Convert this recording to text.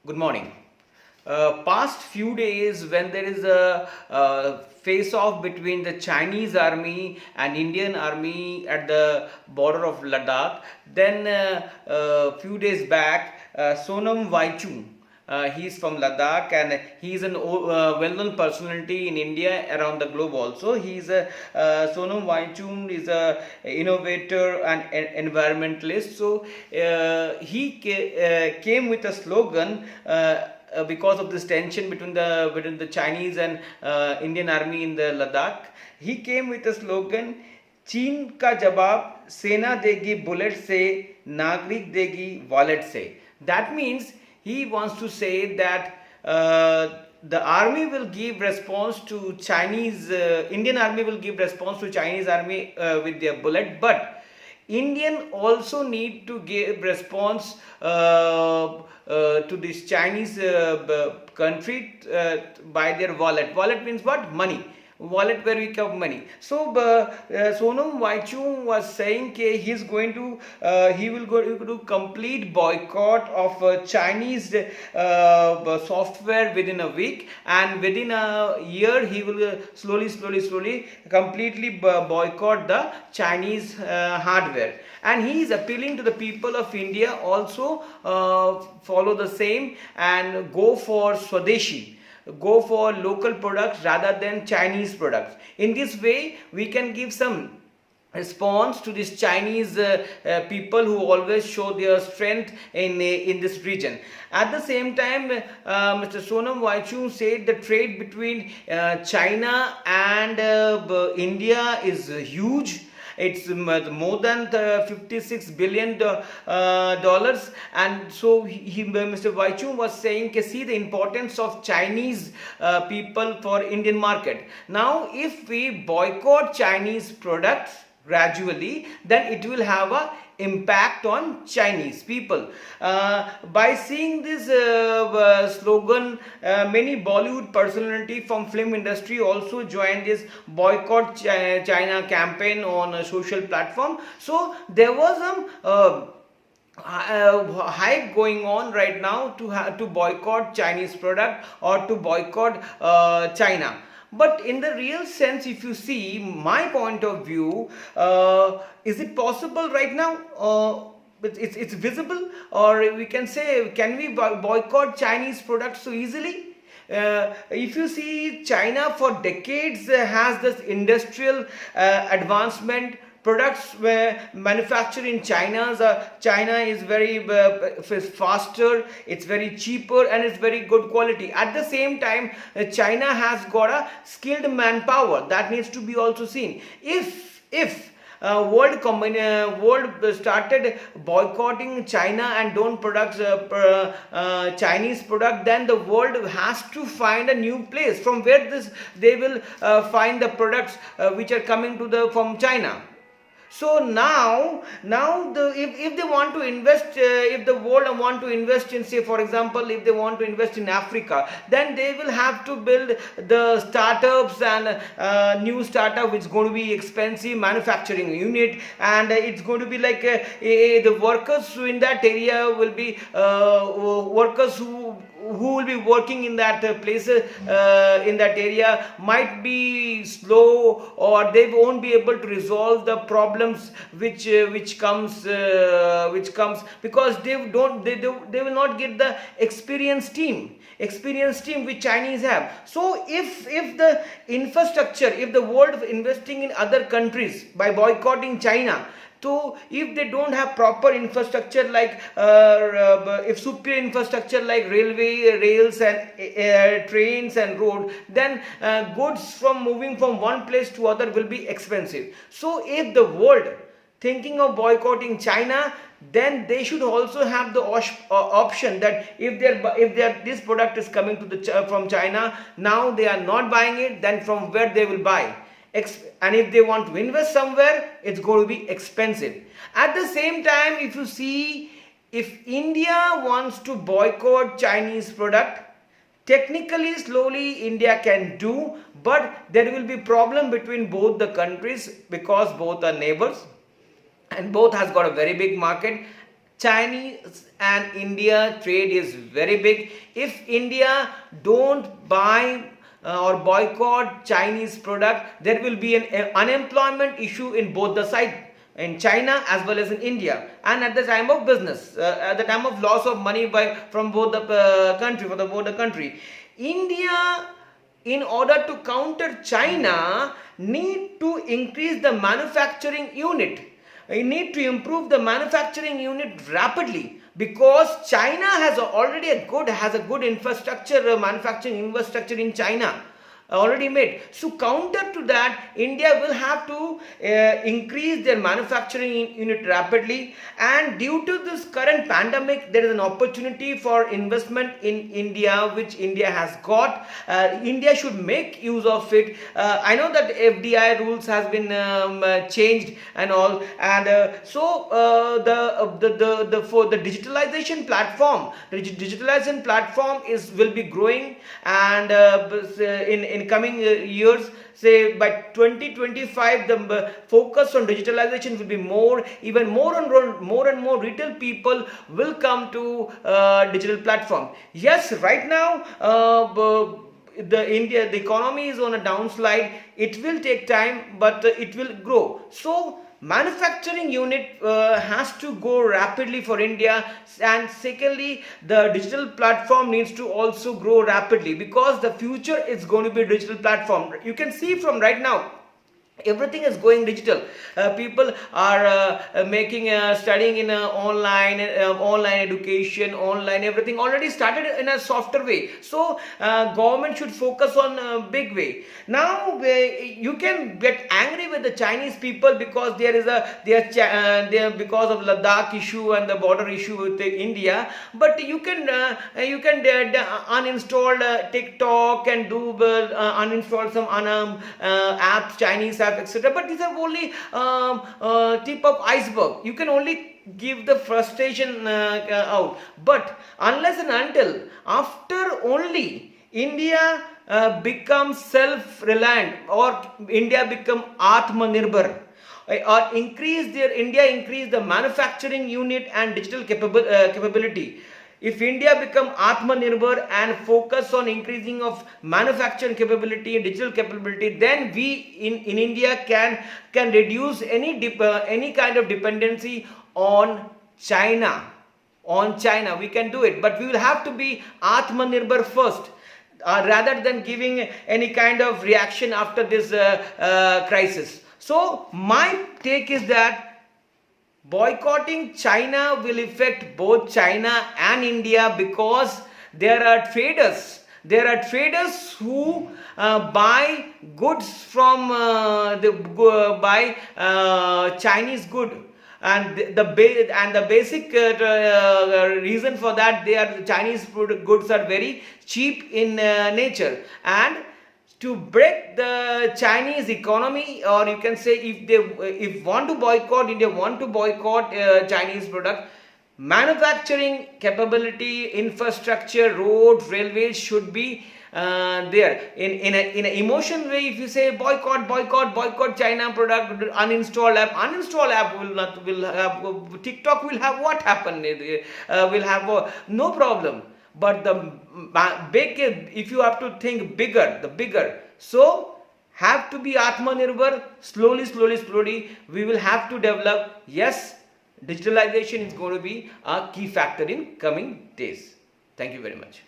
Good morning. Past few days, when there is a face-off between the Chinese army and Indian army at the border of Ladakh, then few days back, Sonam Waichung, he's from Ladakh and he's an well-known personality in India, around the globe also. Sonam Waichung is a innovator and environmentalist. So he came with a slogan. Because of this tension between the Chinese and Indian army in the Ladakh, he came with a slogan, चीन का जवाब सेना देगी bullet से, नागरिक देगी wallet से. That means he wants to say that the army will give response to Chinese, Indian army will give response to Chinese army with their bullet, but Indian also need to give response to this Chinese country by their wallet. Wallet means what? Money. Wallet where we keep money. So Sonam Waichung was saying that he will go to complete boycott of Chinese software within a week, and within a year he will slowly completely boycott the Chinese hardware. And he is appealing to the people of India also follow the same and go for Swadeshi, go for local products rather than Chinese products. In this way, we can give some response to these Chinese people who always show their strength in this region. At the same time, Mr. Sonam Waichung said the trade between China and India is huge. It's more than $56 billion, and so Mr. Waichung was saying, see the importance of Chinese people for Indian market. Now, if we boycott Chinese products gradually, then it will have a impact on Chinese people. By seeing this slogan, many Bollywood personality from film industry also joined this boycott China campaign on a social platform. So there was some hype going on right now to boycott Chinese product or to boycott China. But in the real sense, if you see my point of view, is it possible right now? It's visible, or we can say, can we boycott Chinese products so easily? If you see, China for decades has this industrial advancement. Products were manufactured in China is very faster, it's very cheaper, and it's very good quality. At the same time, China has got a skilled manpower that needs to be also seen. If world started boycotting China and don't produce Chinese product, then the world has to find a new place from where they will find the products which are coming from China. So now if they want to invest, if the world want to invest in, say for example, if they want to invest in Africa, then they will have to build the startups and new startup which is going to be expensive manufacturing unit, and it's going to be like the workers in that area will be workers who will be working in that place in that area might be slow, or they won't be able to resolve the problems which comes because they will not get the experienced team which Chinese have. So if the infrastructure, if the world investing in other countries by boycotting China, so if they don't have proper infrastructure like if superior infrastructure like rails and trains and road, then goods moving from one place to other will be expensive. So if the world thinking of boycotting China, then they should also have the option that if this product is coming from China, now they are not buying it, then from where they will buy. And if they want to invest somewhere, it's going to be expensive. At the same time, if you see, if India wants to boycott Chinese product, technically slowly India can do, but there will be problem between both the countries because both are neighbors and both has got a very big market. Chinese and India trade is very big. If India don't buy or boycott Chinese product, there will be an unemployment issue in both the side, in China as well as in India, and at the time of business, at the time of loss of money from both the country, for the both the country. India, in order to counter China, need to increase the manufacturing unit. We need to improve the manufacturing unit rapidly, because China has a good infrastructure, manufacturing infrastructure in China already made. So counter to that, India will have to increase their manufacturing unit rapidly, and due to this current pandemic, there is an opportunity for investment in India which India has got. India should make use of it. I know that FDI rules has been changed and all, and so for the digitalization platform, will be growing, and in coming years, say by 2025, the focus on digitalization will be more. Even more and more retail people will come to digital platform. Yes, right now the economy is on a downslide. It will take time, but it will grow. So manufacturing unit has to go rapidly for India, and secondly, the digital platform needs to also grow rapidly, because the future is going to be digital platform. You can see from right now, everything is going digital. People are studying in online education, online everything already started in a softer way. So government should focus on big way. Now you can get angry with the Chinese people because because of Ladakh issue and the border issue with India, but you can uninstall TikTok and do uninstall some apps, Chinese apps, etc. But these are only tip of iceberg. You can only give the frustration out. But unless and until after only India becomes self-reliant, or India become Atmanirbhar, or increase the manufacturing unit and digital capability. If India become Atmanirbhar and focus on increasing of manufacturing capability and digital capability, then we in India can reduce any kind of dependency on China. We can do it, but we will have to be Atmanirbhar first, rather than giving any kind of reaction after this crisis. So my take is that boycotting China will affect both China and India, because there are traders. There are traders who buy goods from Chinese good, and the basic reason for that, Chinese goods are very cheap in nature, and to break the Chinese economy, or you can say if want to boycott, India want to boycott Chinese product, manufacturing capability, infrastructure, roads, railways should be there. In an emotion way, if you say boycott China product, uninstall app will have TikTok will have what happened, will have no problem. But the big, if you have to think the bigger, so have to be Atmanirbhar. Slowly we will have to develop. Yes, digitalization is going to be a key factor in coming days. Thank you very much.